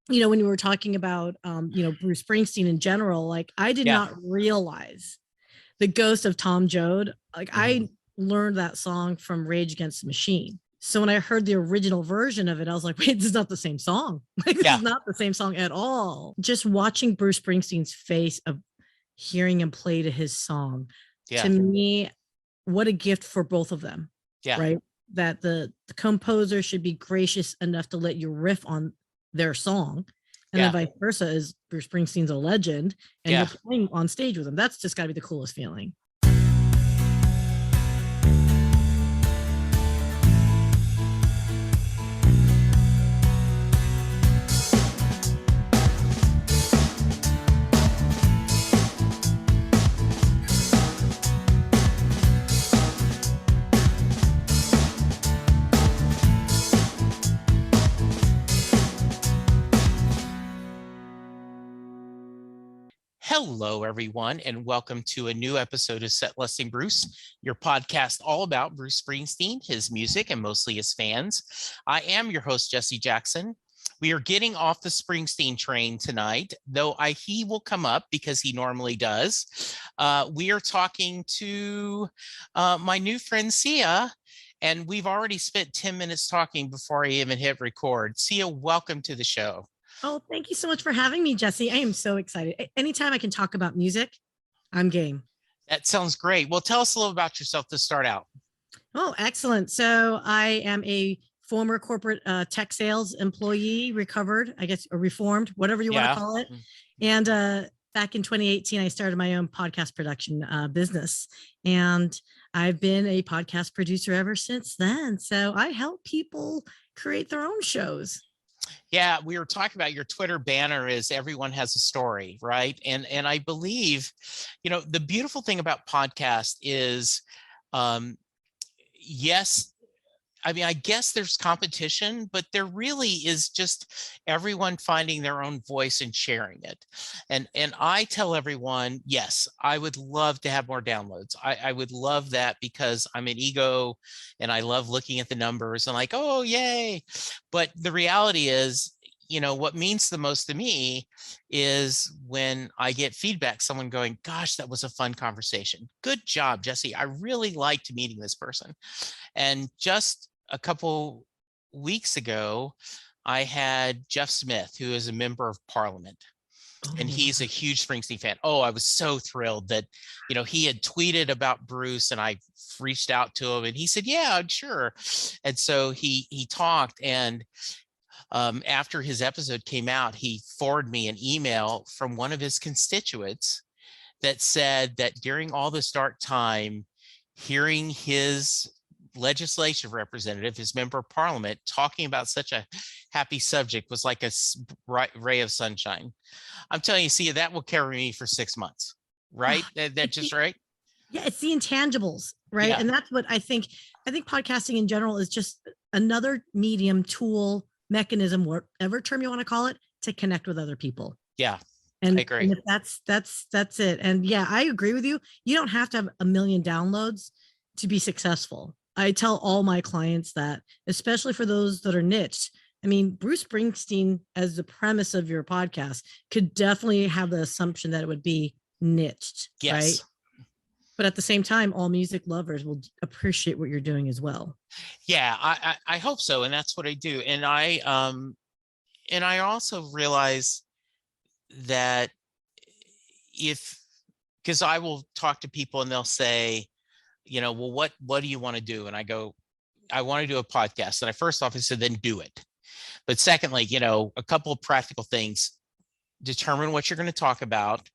when you were talking about, Bruce Springsteen in general, like I did Yeah. not realize the ghost of Tom Joad. Like I learned that song from Rage Against the Machine. So when I heard the original version of it, I was like, wait, this is not the same song. Like this Yeah. is not the same song at all. Just watching Bruce Springsteen's face of hearing him play to his song, Yeah. to me, what a gift for both of them. Yeah. Right. That the composer should be gracious enough to let you riff on their song. And then vice versa, is Bruce Springsteen's a legend and you're playing on stage with him. That's just got to be the coolest feeling. Hello, everyone, and welcome to a new episode of Set Listing Bruce, your podcast all about Bruce Springsteen, his music, and mostly his fans. I am your host, Jesse Jackson. We are getting off the Springsteen train tonight, though he will come up because he normally does. We are talking to my new friend, Syya, and we've already spent 10 minutes talking before I even hit record. Syya, welcome to the show. Oh, thank you so much for having me, Jesse. I am so excited. Anytime I can talk about music, I'm game. That sounds great. Well, tell us a little about yourself to start out. Oh, excellent. So I am a former corporate tech sales employee, recovered, I guess, or reformed, whatever you want to call it. And back in 2018, I started my own podcast production business. And I've been a podcast producer ever since then. So I help people create their own shows. Yeah, we were talking about your Twitter banner is everyone has a story, right? And I believe, the beautiful thing about podcast is, yes, I mean, I guess there's competition, but there really is just everyone finding their own voice and sharing it. And I tell everyone, yes, I would love to have more downloads. I would love that because I'm an ego and I love looking at the numbers and like, oh, yay. But the reality is, what means the most to me is when I get feedback, someone going, gosh, that was a fun conversation. Good job, Jesse. I really liked meeting this person. And just a couple weeks ago, I had Jeff Smith, who is a member of Parliament, and he's a huge Springsteen fan. Oh, I was so thrilled that, he had tweeted about Bruce and I reached out to him and he said, yeah, sure. And so he talked, and after his episode came out, he forwarded me an email from one of his constituents that said that during all this dark time, hearing his legislative representative, his member of Parliament, talking about such a happy subject was like a ray of sunshine. I'm telling you, Syya, that will carry me for 6 months, right? That just right? Yeah, it's the intangibles, right? Yeah. And that's what I think podcasting in general is just another medium, tool, mechanism, whatever term you want to call it, to connect with other people. Yeah. And, I agree. And that's it. And yeah, I agree with you. You don't have to have 1 million downloads to be successful. I tell all my clients that, especially for those that are niched. I mean, Bruce Springsteen, as the premise of your podcast, could definitely have the assumption that it would be niched, yes. Right? But at the same time, all music lovers will appreciate what you're doing as well. Yeah, I hope so. And that's what I do. And I also realize that because I will talk to people and they'll say, well, what do you want to do? And I go, I want to do a podcast. And I first off, I said, then do it. But secondly, a couple of practical things: determine what you're going to talk about,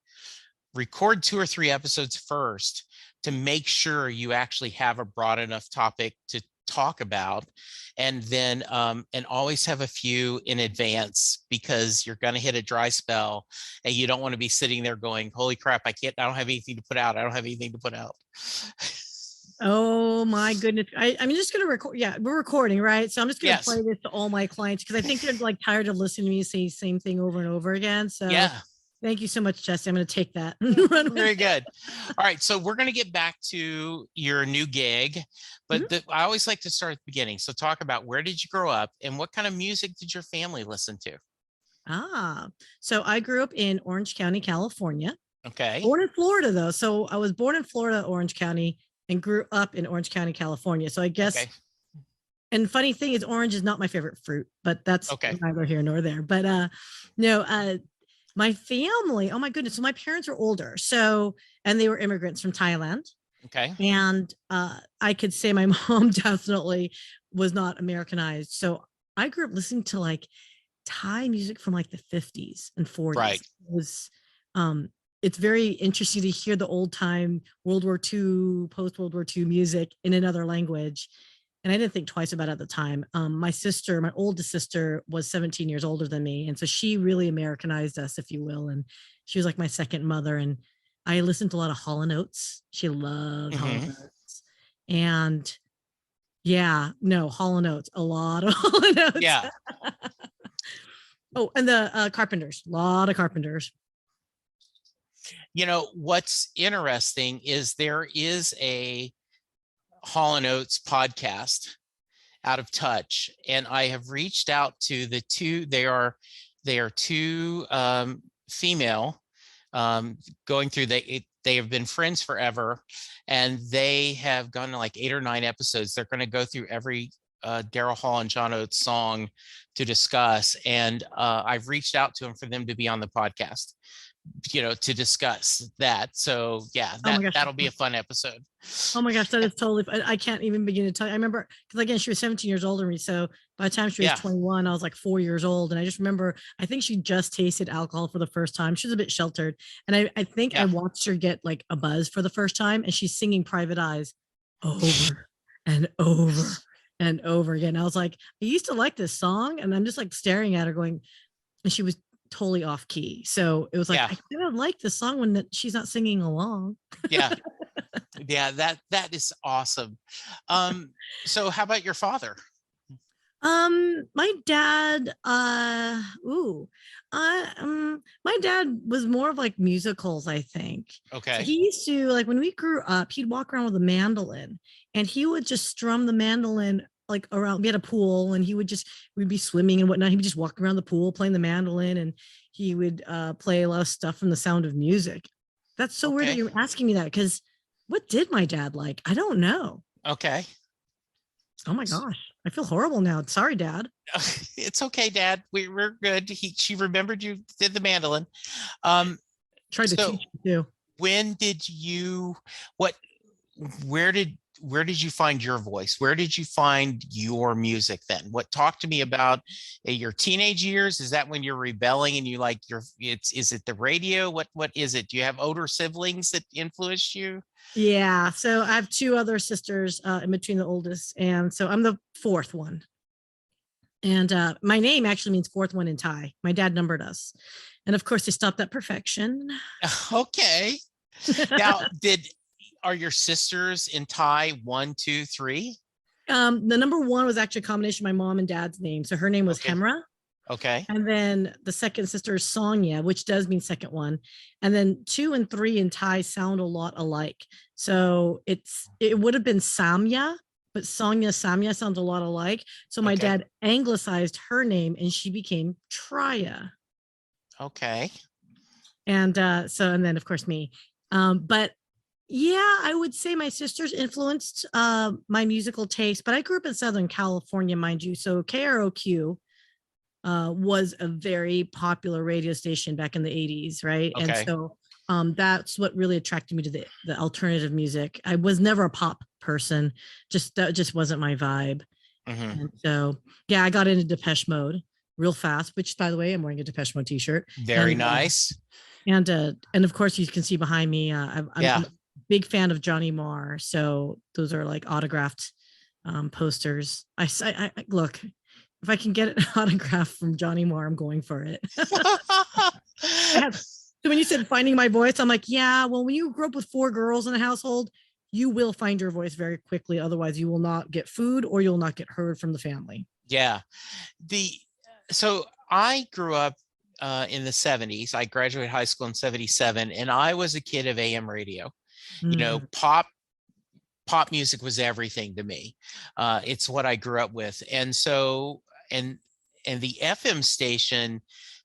record 2 or 3 episodes first to make sure you actually have a broad enough topic to talk about, and then and always have a few in advance, because you're going to hit a dry spell and you don't want to be sitting there going, holy crap, I don't have anything to put out. Oh my goodness. I'm just going to record. Yeah, we're recording, right? So I'm just going to play this to all my clients, because I think they're like tired of listening to me say the same thing over and over again. So yeah. Thank you so much, Jesse. I'm going to take that. Very good. All right. So we're going to get back to your new gig, but I always like to start at the beginning. So talk about, where did you grow up and what kind of music did your family listen to? So I grew up in Orange County, California. Okay. Born in Florida, though. So I was born in Florida, Orange County, and grew up in Orange County, California. So I guess, and funny thing is, orange is not my favorite fruit, but that's neither here nor there. But no, my family, oh my goodness. So my parents are older. So, and they were immigrants from Thailand. Okay. And I could say my mom definitely was not Americanized. So I grew up listening to like Thai music from like the 50s and 40s. Right. It was, it's very interesting to hear the old time World War II, post World War II music in another language. And I didn't think twice about it at the time. My sister, my oldest sister, was 17 years older than me. And so she really Americanized us, if you will. And she was like my second mother. And I listened to a lot of Hall & Oates. She loved Hall & Oates. And yeah, no, Hall & Oates, a lot of Hall & Oates. Yeah. Oh, and the Carpenters, a lot of Carpenters. You know, what's interesting is there is a Hall & Oates podcast, Out of Touch, and I have reached out to the two. They are two female, going through. They have been friends forever, and they have gone to like 8 or 9 episodes. They're going to go through every Daryl Hall and John Oates song to discuss, and I've reached out to them for them to be on the podcast, you know, to discuss that. So yeah, that'll be a fun episode. Oh my gosh, that is totally, I can't even begin to tell you. I remember, because again, she was 17 years older than me. So by the time she was 21, I was like 4 years old. And I just remember, I think she just tasted alcohol for the first time. She was a bit sheltered. And I think I watched her get like a buzz for the first time, and she's singing Private Eyes over and over and over again. I was like, I used to like this song, and I'm just like staring at her going, and she was totally off key. So it was like, I kind of like the song when she's not singing along. Yeah. That is awesome. So how about your father? My dad, my dad was more of like musicals, I think. Okay. So he used to, like, when we grew up, he'd walk around with a mandolin, and he would just strum the mandolin like around. We had a pool, and we'd be swimming and whatnot. He would just walk around the pool playing the mandolin, and he would play a lot of stuff from The Sound of Music. That's so weird that you're asking me that, because what did my dad like? I don't know. Okay. Oh my gosh, I feel horrible now. Sorry, Dad. It's okay, Dad. We're good. She remembered you did the mandolin. Tried to teach you too. When did you? Where did you find your voice? Where did you find your music then? Talk to me about your teenage years? Is that when you're rebelling and you like is it the radio? What is it? Do you have older siblings that influenced you? Yeah. So I have 2 other sisters in between the oldest. And so I'm the 4th one. And my name actually means 4th one in Thai. My dad numbered us. And of course they stopped at perfection. Okay. Now, are your sisters in Thai 1, 2, 3? The number 1 was actually a combination of my mom and dad's name. So her name was Hemra. Okay. And then the second sister is Sonia, which does mean second one. And then 2 and 3 in Thai sound a lot alike. So it would have been Samya, but Sonia, Samya sounds a lot alike. So my dad anglicized her name, and she became Traya. Okay. And and then of course me. But yeah, I would say my sisters influenced my musical taste, but I grew up in Southern California, mind you. So KROQ was a very popular radio station back in the 80s, right? Okay. And so that's what really attracted me to the alternative music. I was never a pop person, that just wasn't my vibe. Mm-hmm. And so yeah, I got into Depeche Mode real fast, which, by the way, I'm wearing a Depeche Mode t-shirt. Very nice. And of course you can see behind me, I'm a big fan of Johnny Marr. So those are like autographed posters. I look, if I can get an autograph from Johnny Marr, I'm going for it. So when you said finding my voice, I'm like, yeah, well, when you grew up with 4 girls in a household, you will find your voice very quickly. Otherwise you will not get food, or you'll not get heard from the family. Yeah. So I grew up in the 70s. I graduated high school in 77, and I was a kid of AM radio. You know, pop music was everything to me. It's what I grew up with. And so, and the FM station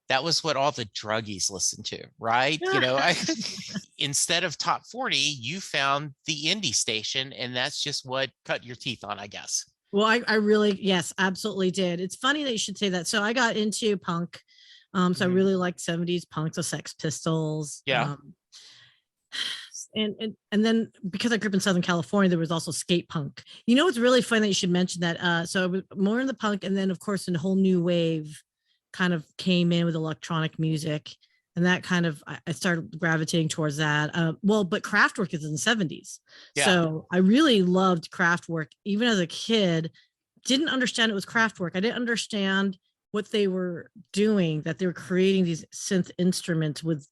that was what all the druggies listened to, right? Instead of top 40, you found the indie station, and that's just what cut your teeth on, I guess. Well, I really, yes, absolutely did. It's funny that you should say that. So I got into punk. So I really liked 70s punk, the Sex Pistols. Yeah. And then because I grew up in Southern California, there was also skate punk. It's really funny that you should mention that. So I was more in the punk, and then of course a whole new wave kind of came in with electronic music, and that kind of I started gravitating towards that. But Kraftwerk is in the 70s, so I really loved Kraftwerk even as a kid. Didn't understand it was Kraftwerk. I didn't understand what they were doing, that they were creating these synth instruments with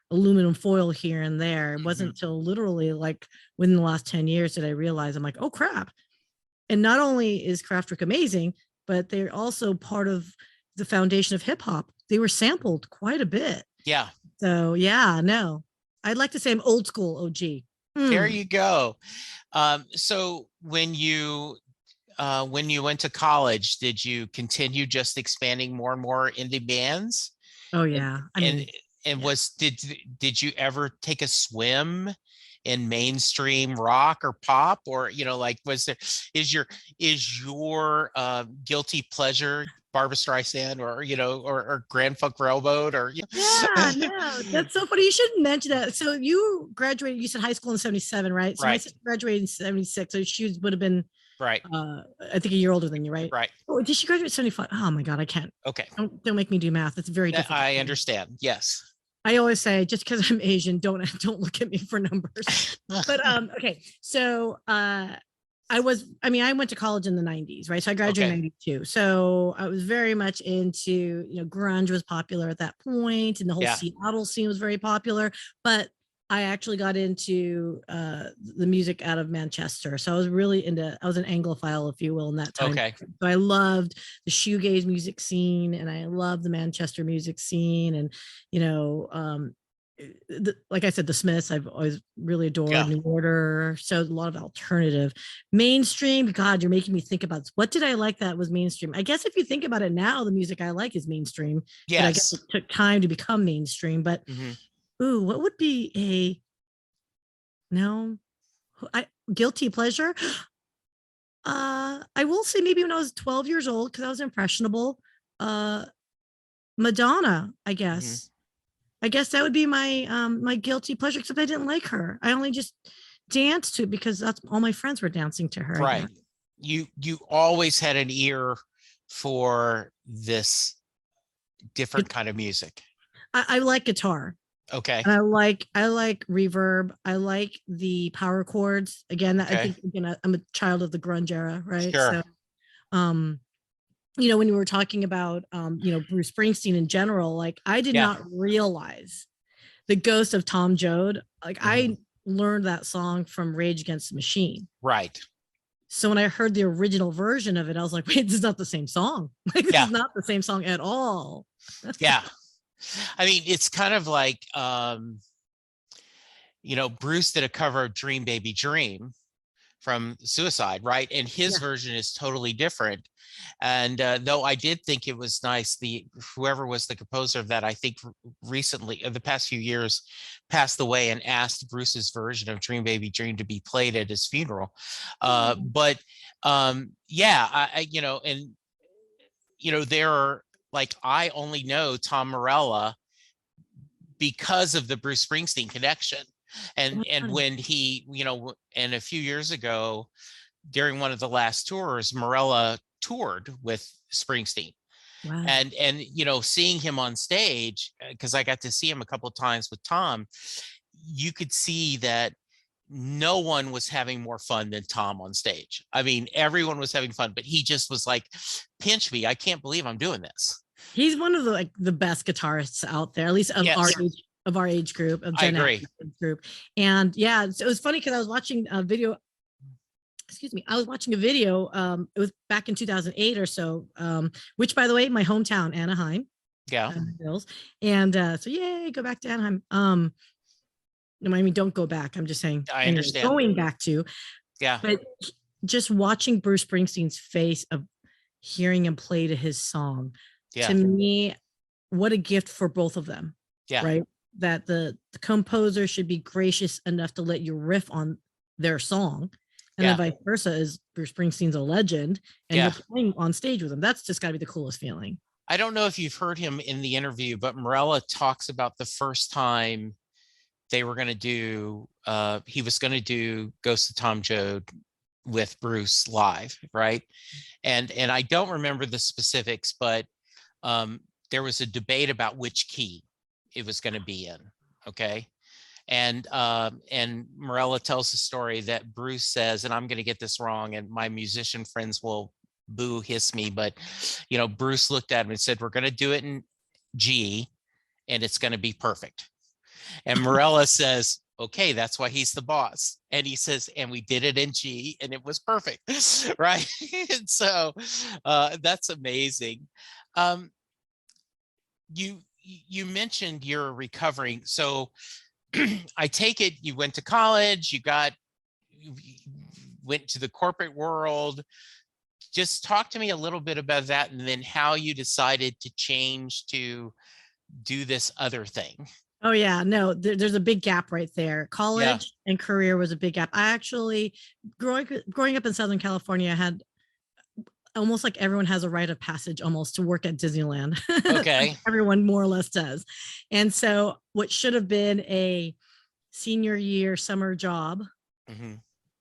aluminum foil here and there. It wasn't until literally like within the last 10 years that I realized, I'm like, oh crap. And not only is Kraftwerk amazing, but they're also part of the foundation of hip hop. They were sampled quite a bit. Yeah. So yeah, no, I'd like to say I'm old school OG. There you go. So when you went to college, did you continue just expanding more and more indie bands? Oh yeah. Did you ever take a swim in mainstream rock or pop, or is your guilty pleasure Barbra Streisand, or Grand Funk Railroad, or no, that's so funny. You should mention that. So you graduated, you said high school in 77, right? So my sister graduated in 76, so she would have been right. I think a year older than you, right? Right. Oh, did she graduate 75? Oh my God, I can't. Okay. Don't make me do math. It's very difficult. I understand. Yes. I always say, just because I'm Asian, don't look at me for numbers. But okay. So I went to college in the 90s, right? So I graduated in 92. So I was very much into, grunge was popular at that point, and the whole Seattle scene was very popular. But I actually got into the music out of Manchester. So I was really I was an Anglophile, if you will, in that time. Okay. So I loved the shoegaze music scene, and I loved the Manchester music scene. And, like I said, the Smiths, I've always really adored. New Order. So a lot of alternative. Mainstream, God, you're making me think about what did I like that was mainstream? I guess if you think about it now, the music I like is mainstream. Yes. But I guess it took time to become mainstream. But ooh, what would be guilty pleasure? I will say maybe when I was 12 years old, because I was impressionable. Madonna, I guess. I guess that would be my my guilty pleasure, except I didn't like her. I only just danced to it because that's all my friends were dancing to her. Right. You always had an ear for this different kind of music. I like guitar. Okay. And I like reverb. I like the power chords. Again, I think I'm a child of the grunge era, right? Sure. So, when you were talking about Bruce Springsteen in general, like I did not realize the ghost of Tom Joad. Like I learned that song from Rage Against the Machine. Right. So when I heard the original version of it, I was like, wait, this is not the same song. Like this is not the same song at all. Yeah. I mean, it's kind of like, Bruce did a cover of Dream Baby Dream from Suicide, right? And his version is totally different. And though I did think it was nice, whoever was the composer of that, I think recently, the past few years, passed away and asked Bruce's version of Dream Baby Dream to be played at his funeral. But there are, like, I only know Tom Morello because of the Bruce Springsteen connection. And when he, and a few years ago, during one of the last tours, Morello toured with Springsteen. Wow. And seeing him on stage, because I got to see him a couple of times with Tom, you could see that no one was having more fun than Tom on stage. I mean, everyone was having fun, but he just was like, pinch me. I can't believe I'm doing this. He's one of the best guitarists out there, at least of our age group, of Gen X group. And it was funny because I was watching a video. I was watching a video. It was back in 2008 or so, which, by the way, my hometown, Anaheim. Yeah. And so yay, go back to Anaheim. Don't go back. I'm just saying. I understand. Going back to. Yeah. But just watching Bruce Springsteen's face of hearing him play to his song, to me, what a gift for both of them. Yeah. Right. That the composer should be gracious enough to let you riff on their song. And then vice versa, is Bruce Springsteen's a legend and you're playing on stage with him. That's just got to be the coolest feeling. I don't know if you've heard him in the interview, but Morella talks about the first time they were going to do, he was going to do Ghost of Tom Joad with Bruce live, right? And I don't remember the specifics, but there was a debate about which key it was going to be in, okay? And Morella tells the story that Bruce says, and I'm going to get this wrong, and my musician friends will boo hiss me, but Bruce looked at him and said, we're going to do it in G and it's going to be perfect. And Morella says, okay, that's why he's the boss. And he says, and we did it in G and it was perfect. Right. And so that's amazing. You mentioned you're recovering. So I take it you went to college, you went to the corporate world. Just talk to me a little bit about that, and then how you decided to change to do this other thing. Oh yeah, no, there's a big gap right there. College and career was a big gap. I actually, growing up in Southern California, I had almost like everyone has a rite of passage almost to work at Disneyland. Okay. Everyone more or less does. And so what should have been a senior year summer job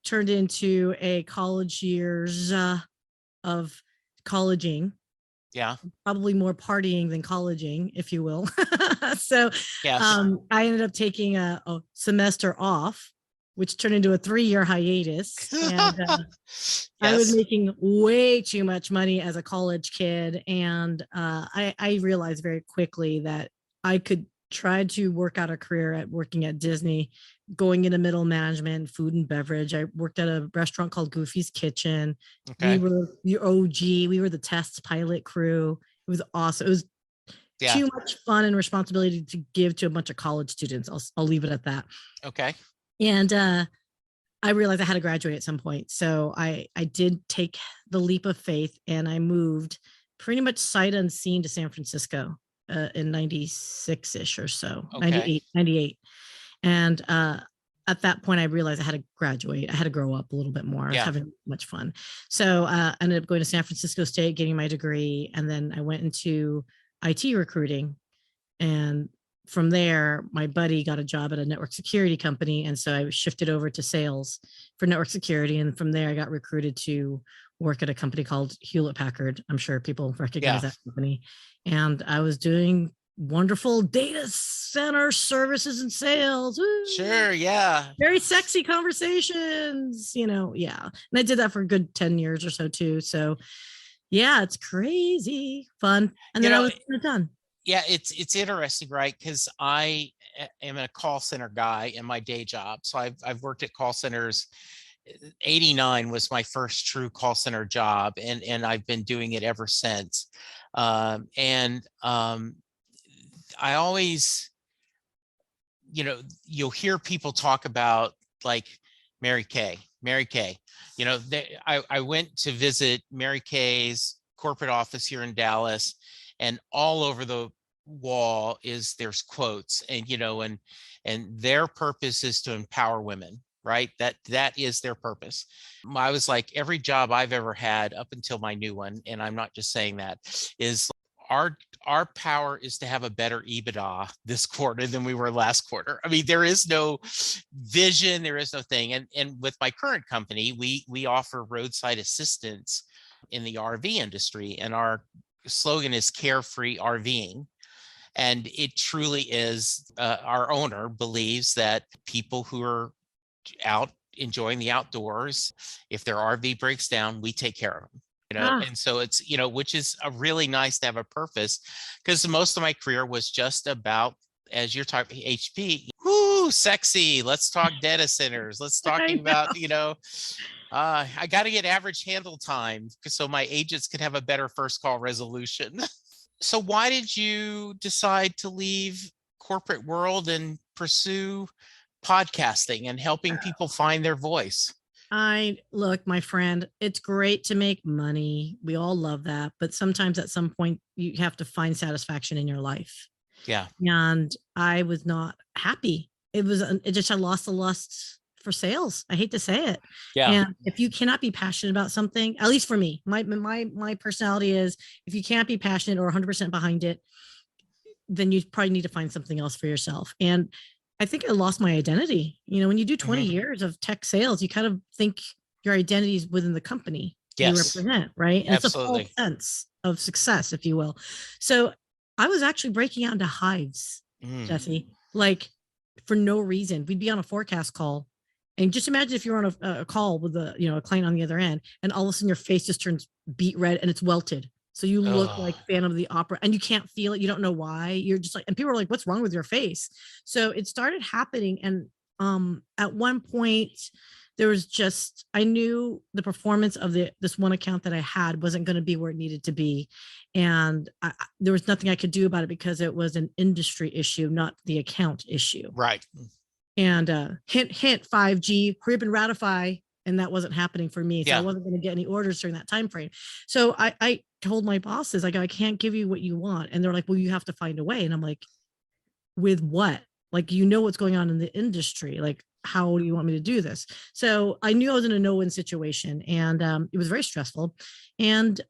turned into a college years of colleging. Yeah. Probably more partying than colleging, if you will. So yes. I ended up taking a semester off, which turned into a 3-year hiatus. And yes. I was making way too much money as a college kid. And I realized very quickly that I could try to work out a career at working at Disney, going into middle management, food and beverage. I worked at a restaurant called Goofy's Kitchen. Okay. We were the OG. We were the test pilot crew. It was awesome. It was too much fun and responsibility to give to a bunch of college students. I'll leave it at that. Okay. And I realized I had to graduate at some point. So I did take the leap of faith and I moved pretty much sight unseen to San Francisco in 96-ish or so, 98. And at that point, I realized I had to graduate. I had to grow up a little bit more. I was having much fun. So I ended up going to San Francisco State, getting my degree. And then I went into IT recruiting. And from there, my buddy got a job at a network security company. And so I shifted over to sales for network security. And from there, I got recruited to work at a company called Hewlett Packard. I'm sure people recognize that company. And I was doing wonderful data center services and sales. Woo. Sure. Yeah. Very sexy conversations, yeah. And I did that for a good 10 years or so too. So yeah, it's crazy fun. And then I was done. Yeah, it's interesting, right? Because I am a call center guy in my day job. So I've worked at call centers. 89 was my first true call center job, and I've been doing it ever since. I always, you'll hear people talk about like Mary Kay. I went to visit Mary Kay's corporate office here in Dallas, and all over the wall there's quotes, and their purpose is to empower women, right? That is their purpose. I was like, every job I've ever had up until my new one, and I'm not just saying that, is our power is to have a better EBITDA this quarter than we were last quarter. I mean, there is no vision, there is no thing. And with my current company, we offer roadside assistance in the RV industry, and our slogan is carefree RVing. And it truly is, our owner believes that people who are out enjoying the outdoors, if their RV breaks down, we take care of them. And so it's, which is a really nice to have a purpose, because most of my career was just about, as you're talking HP, whoo, sexy. Let's talk data centers. Let's talking about, I got to get average handle time so my agents can have a better first call resolution. So why did you decide to leave corporate world and pursue podcasting and helping people find their voice? Look, my friend, it's great to make money. We all love that. But sometimes at some point you have to find satisfaction in your life. Yeah. And I was not happy. It just, I lost the lust for sales. I hate to say it. Yeah. And if you cannot be passionate about something, at least for me, my personality is, if you can't be passionate or 100% behind it, then you probably need to find something else for yourself. And I think I lost my identity. When you do 20 years of tech sales, you kind of think your identity is within the company you represent, right? And absolutely. It's a false sense of success, if you will. So I was actually breaking out into hives, Jesse, like for no reason. We'd be on a forecast call, and just imagine if you're on a call with a client on the other end, and all of a sudden your face just turns beet red and it's welted. So you look like Phantom of the Opera, and you can't feel it. You don't know why. You're just like, and people are like, what's wrong with your face? So it started happening. And at one point there was just, I knew the performance of this one account that I had wasn't going to be where it needed to be. And there was nothing I could do about it because it was an industry issue, not the account issue. Right. And hint, 5G, hurry up and ratify. And that wasn't happening for me. So I wasn't going to get any orders during that time frame. So I told my bosses, I go, I can't give you what you want. And they're like, well, you have to find a way. And I'm like, with what? Like, what's going on in the industry. Like, how do you want me to do this? So I knew I was in a no-win situation, and it was very stressful. And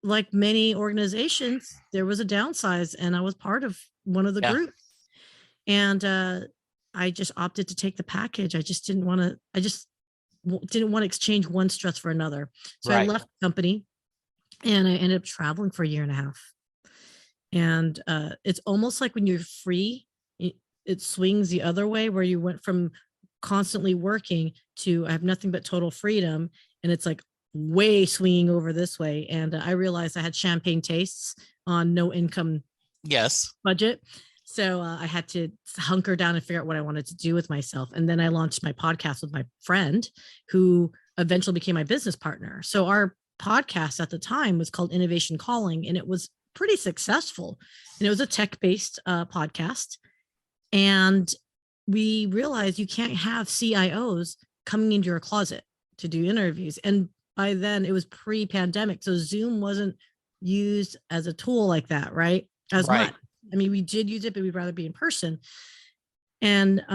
like many organizations, there was a downsize, and I was part of one of the groups. And I just opted to take the package. I just didn't want to exchange one stress for another. So I left the company, and I ended up traveling for a year and a half. And it's almost like when you're free, it swings the other way, where you went from constantly working to I have nothing but total freedom. And it's like way swinging over this way. And I realized I had champagne tastes on no income budget. So I had to hunker down and figure out what I wanted to do with myself. And then I launched my podcast with my friend, who eventually became my business partner. So our podcast at the time was called Innovation Calling, and it was pretty successful. And it was a tech-based podcast. And we realized you can't have CIOs coming into your closet to do interviews. And by then it was pre-pandemic. So Zoom wasn't used as a tool like that, right? As much. I mean, we did use it, but we'd rather be in person. And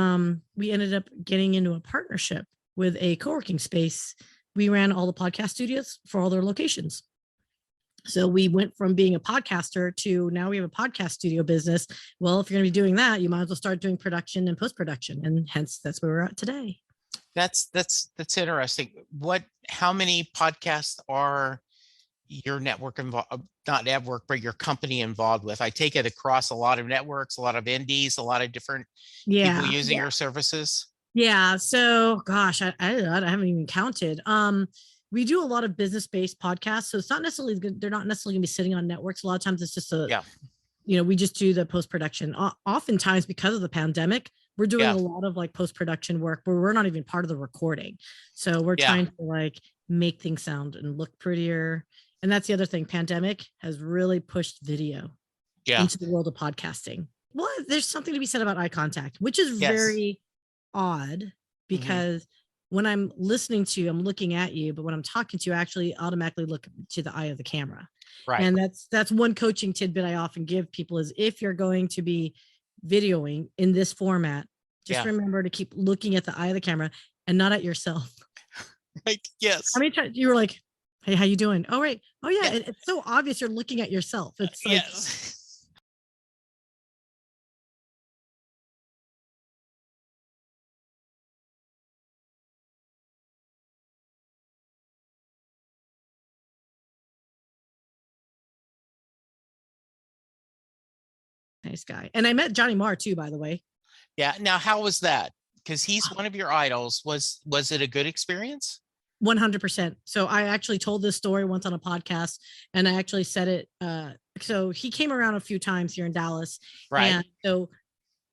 we ended up getting into a partnership with a co-working space. We ran all the podcast studios for all their locations. So we went from being a podcaster to now we have a podcast studio business. Well, if you're going to be doing that, you might as well start doing production and post-production. And hence that's where we're at today. That's interesting. How many podcasts are your network involved, not network, but your company involved with? I take it across a lot of networks, a lot of indies, a lot of different people using your services. Yeah. So gosh, I haven't even counted. We do a lot of business-based podcasts. So it's not necessarily, they're not necessarily gonna be sitting on networks. A lot of times it's just we just do the post-production. Oftentimes because of the pandemic, we're doing a lot of like post-production work where we're not even part of the recording. So we're trying to like make things sound and look prettier. And that's the other thing. Pandemic has really pushed video into the world of podcasting. Well, there's something to be said about eye contact, which is very odd because when I'm listening to you, I'm looking at you, but when I'm talking to you, I actually automatically look to the eye of the camera. Right. And that's one coaching tidbit I often give people is if you're going to be videoing in this format, just remember to keep looking at the eye of the camera and not at yourself. Right. Yes. How many times you were like, hey, how you doing? Oh, right. Oh yeah. It's so obvious you're looking at yourself. It's like, nice guy. And I met Johnny Marr too, by the way. Yeah. Now, how was that? Because he's one of your idols. Was it a good experience? 100%. So I actually told this story once on a podcast, and I actually said it. So he came around a few times here in Dallas. Right. And so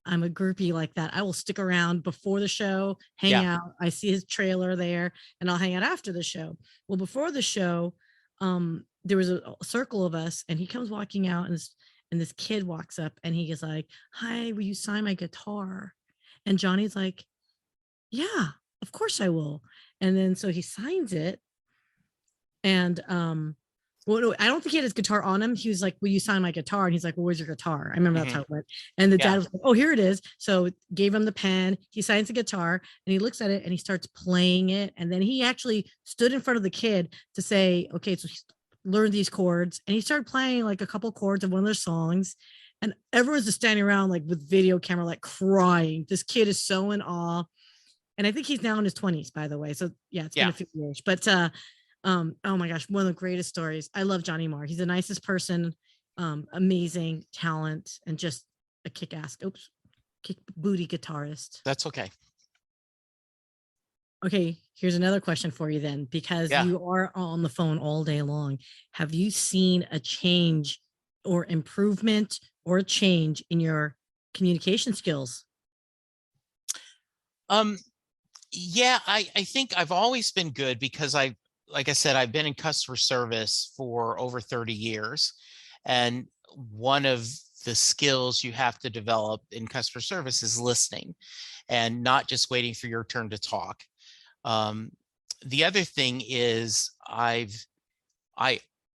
I'm a groupie like that. I will stick around before the show, hang out. I see his trailer there, and I'll hang out after the show. Well, before the show, there was a circle of us, and he comes walking out, and this kid walks up, and he is like, "Hi, will you sign my guitar?" And Johnny's like, "Yeah, of course I will." And then so he signs it. And well, no, I don't think he had his guitar on him. He was like, will you sign my guitar? And he's like, well, where's your guitar? I remember that's how it went. And the dad was like, oh, here it is. So gave him the pen. He signs the guitar and he looks at it and he starts playing it. And then he actually stood in front of the kid to say, okay, so he's learned these chords. And he started playing like a couple chords of one of their songs. And everyone's just standing around like with video camera, like crying. This kid is so in awe. And I think he's now in his 20s, by the way. So yeah, it's been a few years. But oh my gosh, one of the greatest stories. I love Johnny Marr. He's the nicest person, amazing talent, and just a kick booty guitarist. That's okay. Okay, here's another question for you then, because you are on the phone all day long. Have you seen a change or improvement or a change in your communication skills? Yeah, I think I've always been good because like I said, I've been in customer service for over 30 years. And one of the skills you have to develop in customer service is listening and not just waiting for your turn to talk. The other thing is I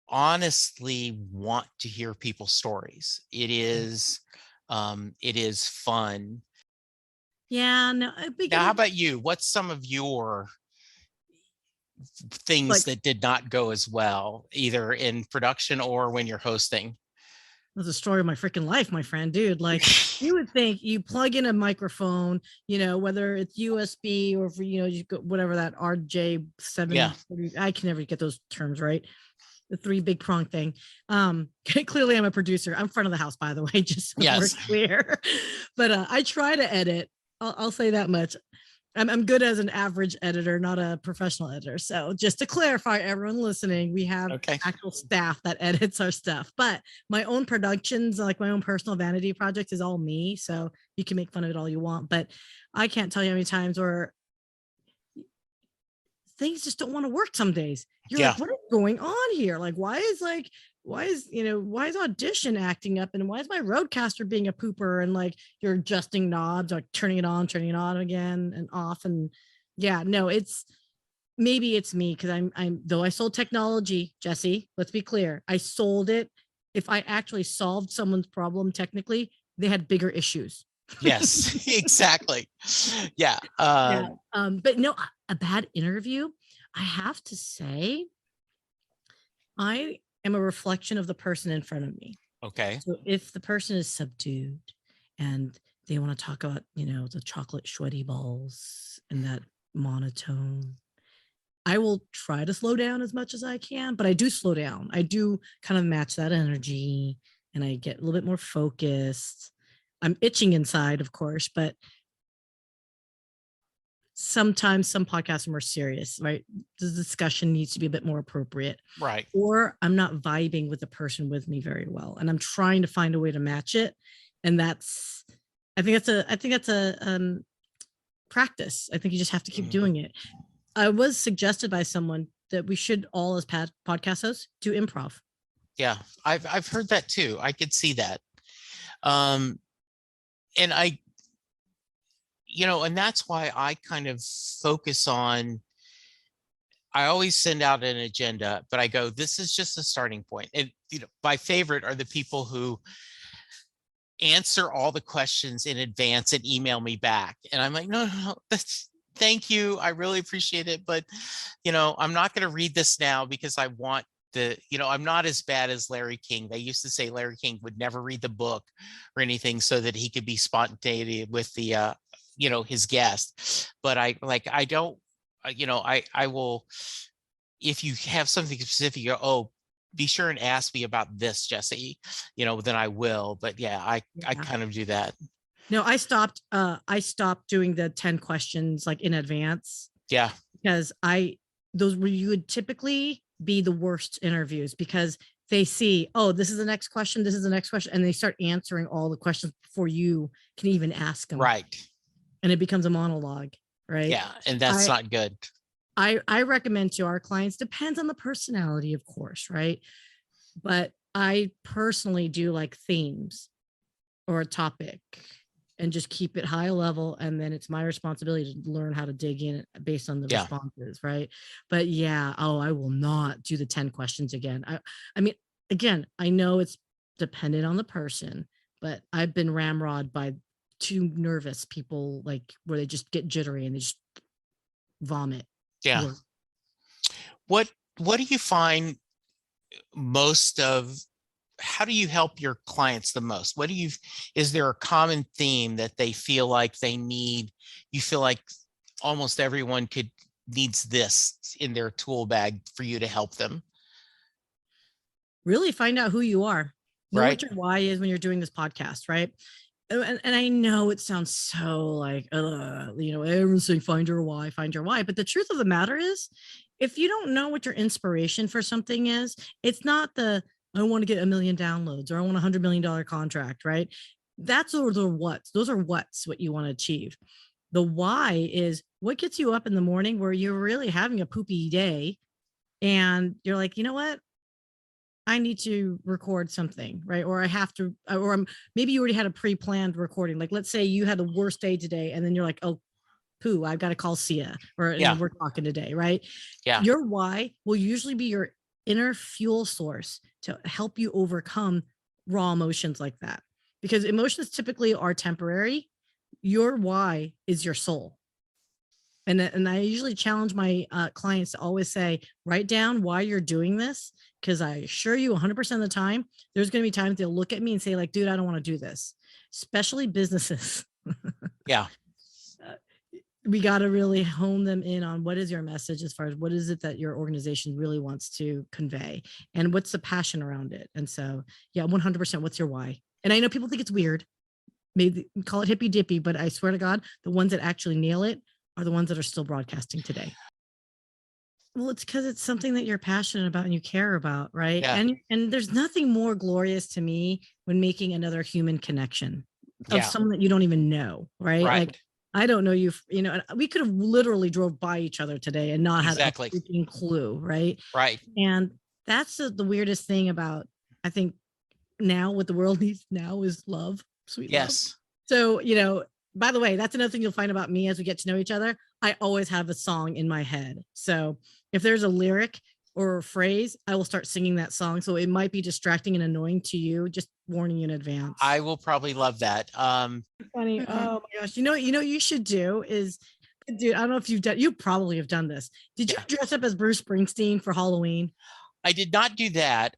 honestly want to hear people's stories. It is fun. Yeah, no. Now, how about you? What's some of your things that did not go as well, either in production or when you're hosting? That's the story of my freaking life, my friend, dude. Like you would think you plug in a microphone, whether it's USB or for, you go whatever that RJ7. I can never get those terms right. The 3 big prong thing. Clearly I'm a producer. I'm front of the house, by the way, just so we're clear. But I try to edit. I'll say that much. I'm good as an average editor, not a professional editor. So just to clarify, everyone listening, we have actual staff that edits our stuff. But my own productions, like my own personal vanity project, is all me. So you can make fun of it all you want. But I can't tell you how many times where things just don't want to work some days. You're like, what is going on here? Like, why is audition acting up, and why is my roadcaster being a pooper, and like you're adjusting knobs, like turning it on again and off. And maybe it's me, because I'm though I sold technology, Jesse, let's be clear, I sold it. If I actually solved someone's problem, technically they had bigger issues. Yes, exactly. But no, a bad interview, I have to say, I am a reflection of the person in front of me. Okay. So if the person is subdued and they want to talk about, the chocolate sweaty balls and that monotone, I will try to slow down as much as I can, but I do slow down. I do kind of match that energy and I get a little bit more focused. I'm itching inside, of course, but sometimes some podcasts are more serious, right? The discussion needs to be a bit more appropriate. Right. Or I'm not vibing with the person with me very well, and I'm trying to find a way to match it. And I think that's a practice. I think you just have to keep doing it. I was suggested by someone that we should all, as podcast hosts, do improv. Yeah, I've heard that too. I could see that. And and that's why I kind of focus on, I always send out an agenda, but I go, this is just a starting point. And my favorite are the people who answer all the questions in advance and email me back. And I'm like, no, thank you. I really appreciate it. But, I'm not going to read this now because I want I'm not as bad as Larry King. They used to say Larry King would never read the book or anything so that he could be spontaneous with the, his guest. But I will, if you have something specific, you go, oh, be sure and ask me about this, Jesse, then I will. But I kind of do that. No, I stopped doing the 10 questions like in advance. Yeah. Because you would typically be the worst interviews, because they see, oh, this is the next question, this is the next question, and they start answering all the questions before you can even ask them. Right. And it becomes a monologue, right? Yeah, and that's not good. I recommend to our clients, depends on the personality, of course, right? But I personally do like themes or a topic and just keep it high level. And then it's my responsibility to learn how to dig in based on the responses. Right. But I will not do the 10 questions again. I mean, again, I know it's dependent on the person, but I've been ramrodded by too nervous people, like where they just get jittery and they just vomit. Yeah. What do you find how do you help your clients the most? Is there a common theme that they feel like they need? You feel like almost everyone needs this in their tool bag for you to help them? Really find out who you are. Know what your why is when you're doing this podcast, right? And I know it sounds so like, everyone's saying find your why. But the truth of the matter is, if you don't know what your inspiration for something is, it's not I want to get 1 million downloads or I want $100 million contract, right? Those are what you want to achieve. The why is what gets you up in the morning where you're really having a poopy day and you're like, you know what? I need to record something, right? Or I have to, maybe you already had a pre-planned recording. Like, let's say you had the worst day today and then you're like, oh, poo, I've got to call Syya we're talking today, right? Yeah. Your why will usually be your inner fuel source to help you overcome raw emotions like that. Because emotions typically are temporary. Your why is your soul. And I usually challenge my clients to always say, write down why you're doing this. Because I assure you 100% of the time, there's going to be times they'll look at me and say like, dude, I don't want to do this, especially businesses. Yeah. We got to really hone them in on what is your message as far as what is it that your organization really wants to convey and what's the passion around it. And so, 100%, what's your why? And I know people think it's weird. Maybe call it hippy dippy, but I swear to God, the ones that actually nail it are the ones that are still broadcasting today. Well, it's because it's something that you're passionate about and you care about, right? Yeah. And there's nothing more glorious to me when making another human connection of someone that you don't even know, right? Like, I don't know you, we could have literally drove by each other today and not had a freaking clue, right? Right. And that's the weirdest thing about, I think now what the world needs now is love, sweet love. So, by the way, that's another thing you'll find about me as we get to know each other. I always have a song in my head. So if there's a lyric or a phrase, I will start singing that song. So it might be distracting and annoying to you, just warning you in advance. I will probably love that. Funny. Oh my gosh. You should do is, dude, I don't know if you probably have done this. Did you dress up as Bruce Springsteen for Halloween? I did not do that.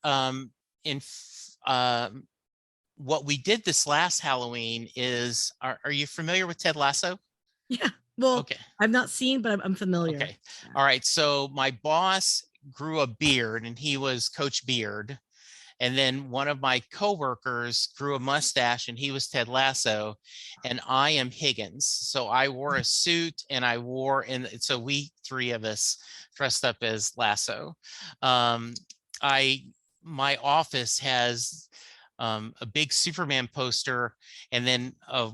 What we did this last Halloween is, are you familiar with Ted Lasso? Yeah. Well, okay. I've not seen, but I'm familiar. Okay. All right. So my boss grew a beard and he was Coach Beard. And then one of my coworkers grew a mustache and he was Ted Lasso. And I am Higgins. So I wore a suit and so we three of us dressed up as Lasso. My office has a big Superman poster and then a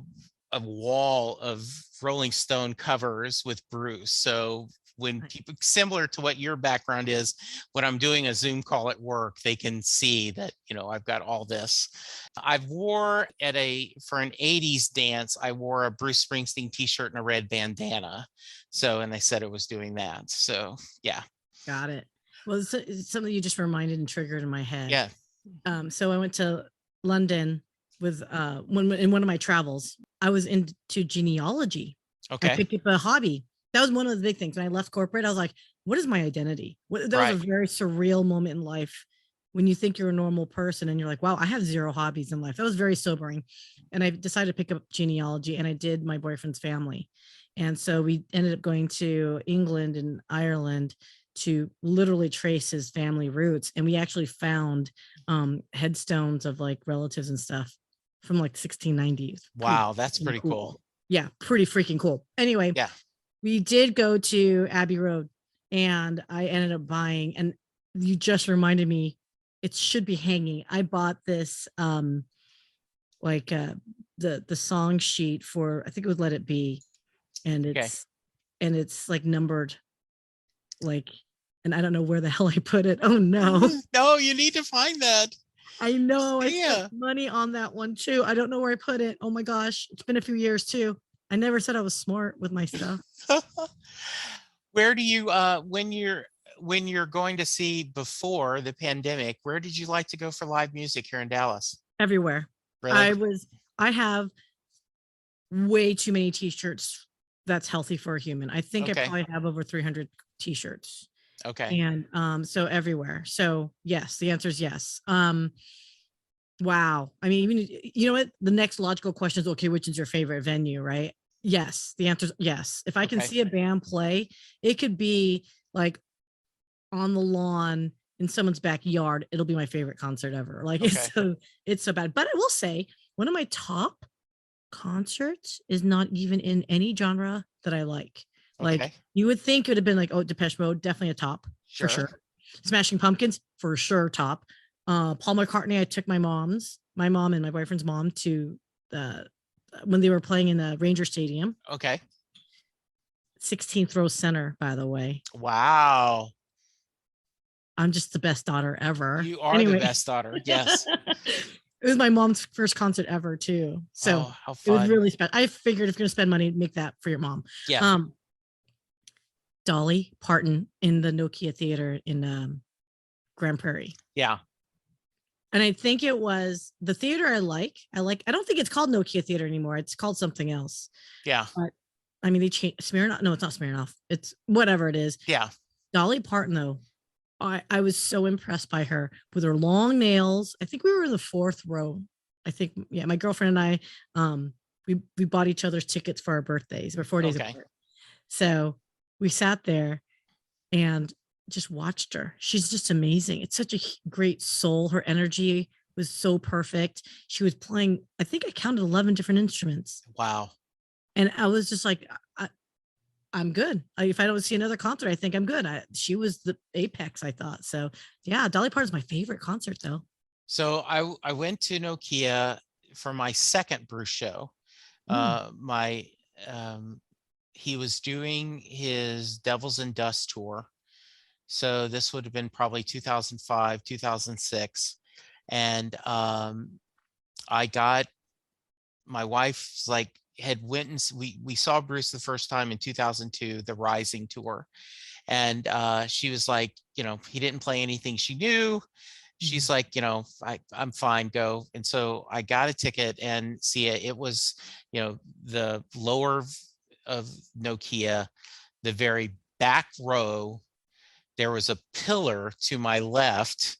wall of Rolling Stone covers with Bruce. So when people, similar to what your background is, when I'm doing a Zoom call at work, they can see that, I've got all this. I wore for an 80s dance, I wore a Bruce Springsteen t-shirt and a red bandana. So, and they said it was doing that. So, yeah. Got it. Well, it's something you just reminded and triggered in my head. Yeah. So I went to London with in one of my travels. I was into genealogy. Okay. I picked up a hobby. That was one of the big things. When I left corporate, I was like, what is my identity? That was a very surreal moment in life when you think you're a normal person and you're like, wow, I have 0 hobbies in life. That was very sobering. And I decided to pick up genealogy and I did my boyfriend's family. And so we ended up going to England and Ireland to literally trace his family roots. And we actually found headstones of like relatives and stuff from like 1690s. Wow, that's pretty cool. Yeah, pretty freaking cool. Anyway, we did go to Abbey Road and I ended up buying, and you just reminded me, it should be hanging. I bought this the song sheet for, I think it was Let It Be. And it's like numbered, like, and I don't know where the hell I put it. Oh no. No, you need to find that. I know. I Yeah. spent money on that one too. I don't know where I put it. Oh my gosh. It's been a few years too. I never said I was smart with my stuff. Where do you, when you're going to see before the pandemic, where did you like to go for live music here in Dallas? Everywhere. Really? I have way too many t-shirts. That's healthy for a human. I think I probably have over 300 t-shirts. Okay. And so everywhere. So yes, the answer is yes. Wow. I mean, even, you know what? The next logical question is, okay, which is your favorite venue, right? Yes. The answer is yes. If I can see a band play, it could be like on the lawn in someone's backyard. It'll be my favorite concert ever. Like it's so bad. But I will say one of my top concerts is not even in any genre that I like. Like you would think it would have been like, oh, Depeche Mode, definitely a top for sure. Smashing Pumpkins for sure top. Paul McCartney, I took my mom and my boyfriend's mom to when they were playing in the Ranger Stadium. 16th row center, by the way. Wow. I'm just the best daughter ever. You are the best daughter. Yes. It was my mom's first concert ever too. So how fun. It was really special. I figured if you're going to spend money, make that for your mom. Yeah. Dolly Parton in the Nokia Theater in Grand Prairie. Yeah. And I think it was the theater I don't think it's called Nokia Theater anymore. It's called something else. Yeah. But I mean, they changed Smirnoff. No, it's not Smirnoff. It's whatever it is. Yeah. Dolly Parton, though, I was so impressed by her with her long nails. I think we were in the 4th row. I think, yeah, my girlfriend and I, we bought each other's tickets for our birthdays. We're 4 days apart. So we sat there and just watched her. She's just amazing. It's such a great soul. Her energy was so perfect. She was playing, I think I counted 11 different instruments. Wow. And I was just like, I'm good. If I don't see another concert, I think I'm good. She was the apex, I thought. So yeah, Dolly Parton's my favorite concert though. So I went to Nokia for my second Bruce show. He was doing his Devils and Dust tour. So this would have been probably 2005, 2006. And I got, my wife's like, had went and we saw Bruce the first time in 2002, the Rising tour. And she was like, you know, he didn't play anything she knew. She's like, you know, I'm fine, go. And so I got a ticket and see it. It was, you know, the lower of Nokia, the very back row. There was a pillar to my left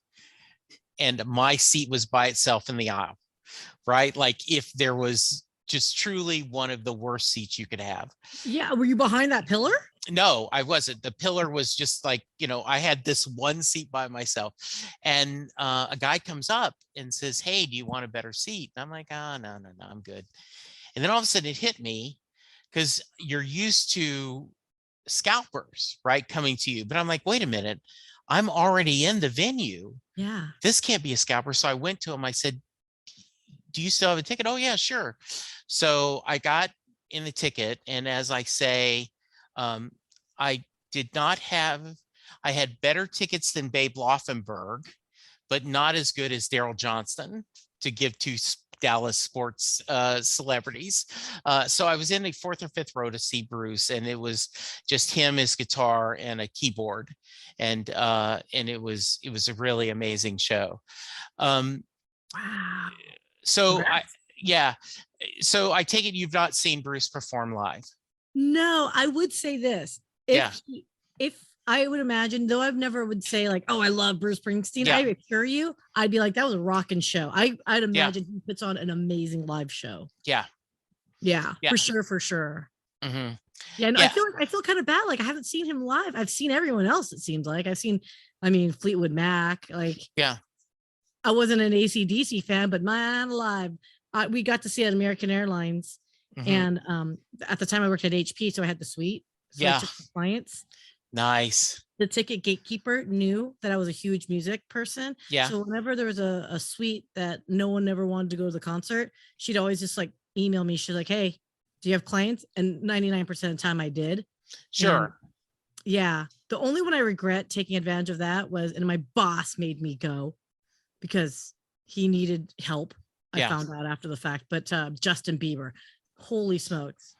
and my seat was by itself in the aisle, right? Like if there was just truly one of the worst seats you could have. Yeah. Were you behind that pillar? No, I wasn't. The pillar was just like, you know, I had this one seat by myself and a guy comes up and says, hey, do you want a better seat? And I'm like, oh, no, I'm good. And then all of a sudden it hit me because you're used to scalpers, right, coming to you. But I'm like, wait a minute, I'm already in the venue. Yeah. This can't be a scalper. So I went to him. I said, do you still have a ticket? Oh, yeah, sure. So I got in the ticket. And as I say, I had better tickets than Babe Laufenberg, but not as good as Daryl Johnston, to give two Dallas sports celebrities. So I was in the 4th or 5th row to see Bruce, and it was just him, his guitar, and a keyboard, and it was a really amazing show. Wow. So so I take it you've not seen Bruce perform live? No, I would say this. If I would imagine, though I've never would say like, oh, I love Bruce Springsteen. I assure you, I'd be like, that was a rocking show. I'd imagine he puts on an amazing live show. Yeah. For sure. Mm-hmm. Yeah, no, I feel kind of bad. Like I haven't seen him live. I've seen everyone else. It seems like Fleetwood Mac. Like, I wasn't an AC/DC fan, but man alive, we got to see it at American Airlines. Mm-hmm. And at the time I worked at HP, so I had the suite. So I took the clients. Nice. The ticket gatekeeper knew that I was a huge music person. Yeah. So whenever there was a suite that no one ever wanted to go to the concert, she'd always just like email me. She's like, hey, do you have clients? And 99% of the time I did. Sure. And the only one I regret taking advantage of that was, and my boss made me go because he needed help. I Yeah. found out after the fact, but Justin Bieber, holy smokes.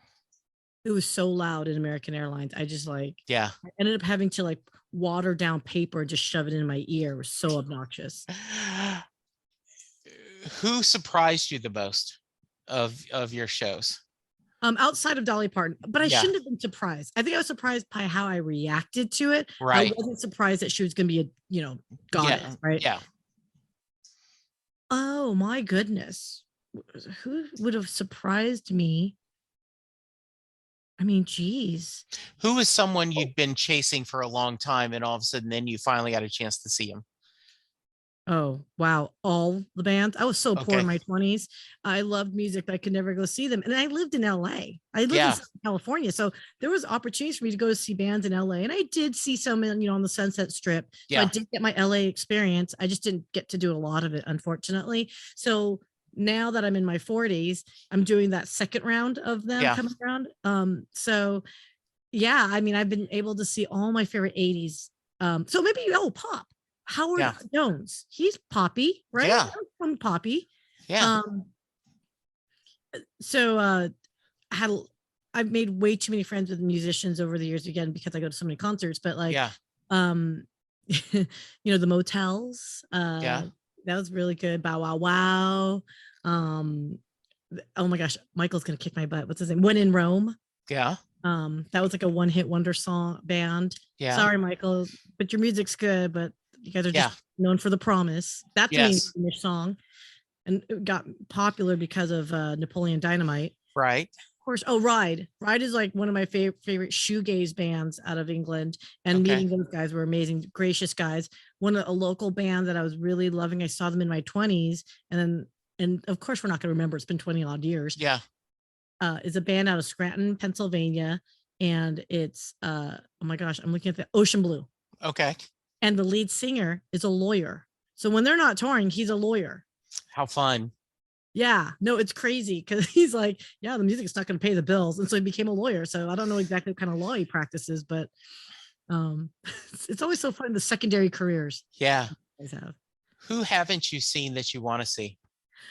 It was so loud in American Airlines. I just I ended up having to water down paper and just shove it in my ear. It was so obnoxious. Who surprised you the most of your shows? Outside of Dolly Parton, but I shouldn't have been surprised. I think I was surprised by how I reacted to it. Right. I wasn't surprised that she was going to be a, goddess, right? Yeah. Oh my goodness. Who would have surprised me? I mean, geez. Who is someone you'd been chasing for a long time and all of a sudden then you finally got a chance to see him? Oh, wow. All the bands. I was so poor in my 20s. I loved music, but I could never go see them. And I lived in LA. I lived in California. So there was opportunities for me to go see bands in LA. And I did see some, on the Sunset Strip. So I did get my LA experience. I just didn't get to do a lot of it, unfortunately. So now that I'm in my 40s, I'm doing that second round of them coming around. So yeah, I mean, I've been able to see all my favorite 80s. So maybe, pop. Howard Jones, he's poppy, right? Yeah, from poppy. Yeah. So I've made way too many friends with musicians over the years, again, because I go to so many concerts, but the Motels, that was really good. Bow Wow Wow. Oh my gosh, Michael's gonna kick my butt. What's his name? When in Rome. Yeah. That was like a one-hit wonder song band. Yeah. Sorry, Michael, but your music's good, but you guys are just known for The Promise. That's an English song, and it got popular because of Napoleon Dynamite. Right. Of course. Oh, Ride. Ride is like one of my favorite shoegaze bands out of England, and meeting those guys were amazing, gracious guys. A local band that I was really loving. I saw them in my 20s, and of course we're not going to remember. It's been 20 odd years. Yeah. Is a band out of Scranton, Pennsylvania, and it's oh my gosh, I'm looking at the Ocean Blue. Okay. And the lead singer is a lawyer. So when they're not touring, he's a lawyer. How fun. Yeah, no, it's crazy because he's like, the music is not going to pay the bills. And so he became a lawyer. So I don't know exactly what kind of law he practices, but it's always so fun, the secondary careers. Yeah. You guys have. Who haven't you seen that you want to see?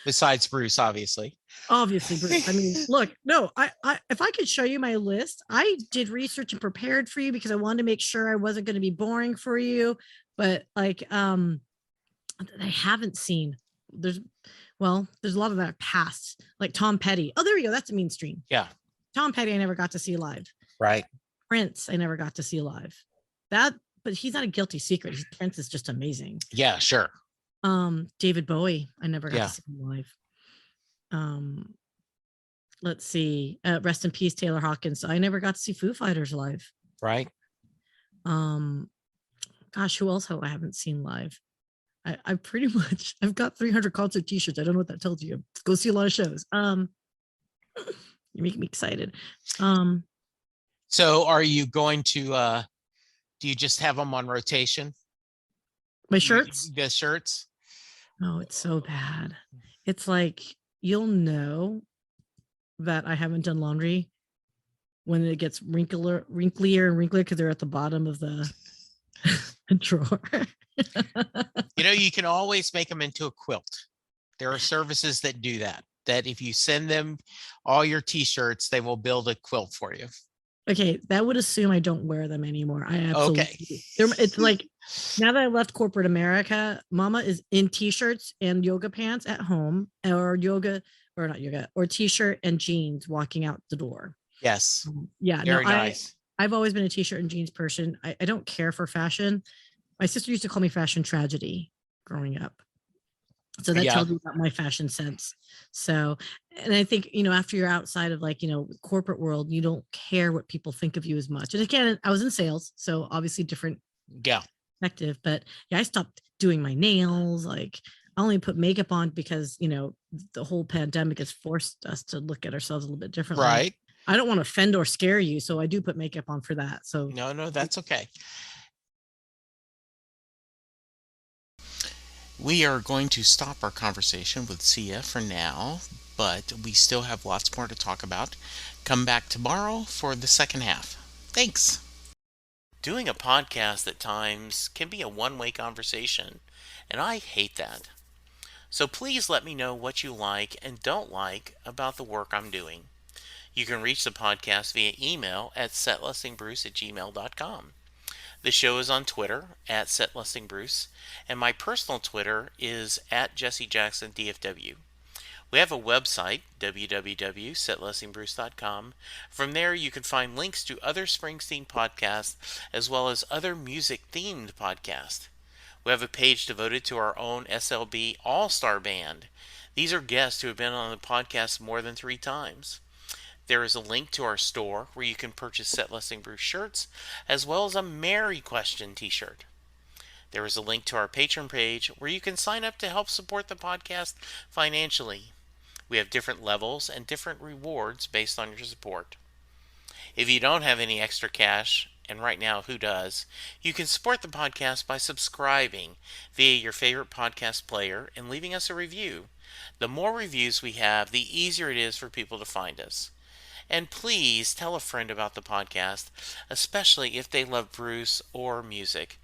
Besides Bruce, obviously. Obviously, Bruce. I mean, look, no, I if I could show you my list, I did research and prepared for you because I wanted to make sure I wasn't going to be boring for you. But I haven't seen. There's a lot of that past, like Tom Petty. Oh, there we go. That's a mainstream. Yeah. Tom Petty, I never got to see live. Right. Prince, I never got to see live. But he's not a guilty secret. Prince is just amazing. Yeah, sure. David Bowie, I never got to see him live. Let's see. Rest in peace, Taylor Hawkins. I never got to see Foo Fighters live. Right. Gosh, who else have I haven't seen live? I've got 300 concert t-shirts. I don't know what that tells you. Go see a lot of shows. You're making me excited. So are you going to do you just have them on rotation? My shirts? The shirts? Oh, it's so bad. It's like, you'll know that I haven't done laundry when it gets wrinklier and wrinklier because they're at the bottom of the drawer. You can always make them into a quilt. There are services that do that if you send them all your t-shirts, they will build a quilt for you. Okay, that would assume I don't wear them anymore. I absolutely. It's like, now that I left corporate America, Mama is in t-shirts and yoga pants at home, or t-shirt and jeans walking out the door. Yes. Yeah. Very nice. I've always been a t-shirt and jeans person. I don't care for fashion. My sister used to call me fashion tragedy growing up. So that tells you about my fashion sense. So, and I think, after you're outside of corporate world, you don't care what people think of you as much. And again, I was in sales, so obviously different perspective, but I stopped doing my nails. Like, I only put makeup on because, the whole pandemic has forced us to look at ourselves a little bit differently. Right. I don't want to offend or scare you, so I do put makeup on for that. So no, that's okay. We are going to stop our conversation with Syya for now, but we still have lots more to talk about. Come back tomorrow for the second half. Thanks. Doing a podcast at times can be a one-way conversation, and I hate that. So please let me know what you like and don't like about the work I'm doing. You can reach the podcast via email at setlistingbruce@gmail.com. The show is on Twitter at setlistingbruce, and my personal Twitter is at jessejacksondfw. We have a website, www.setlistingbruce.com. From there, you can find links to other Springsteen podcasts as well as other music-themed podcasts. We have a page devoted to our own SLB All-Star Band. These are guests who have been on the podcast more than 3 times. There is a link to our store where you can purchase Set Listing Bruce shirts as well as a Mary Question t-shirt. There is a link to our Patreon page where you can sign up to help support the podcast financially. We have different levels and different rewards based on your support. If you don't have any extra cash, and right now who does, you can support the podcast by subscribing via your favorite podcast player and leaving us a review. The more reviews we have, the easier it is for people to find us. And please tell a friend about the podcast, especially if they love Bruce or music,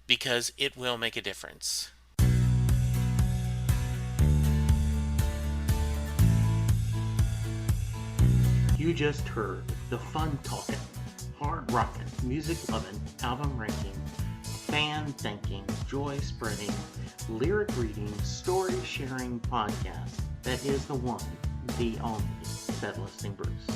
because it will make a difference. You just heard the fun talking, hard rocking, music loving, album ranking, fan thinking, joy spreading, lyric reading, story sharing podcast that is the one, the only Set Listing Bruce.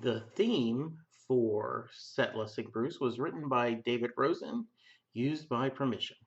The theme for Set Listing Bruce was written by David Rosen, used by permission.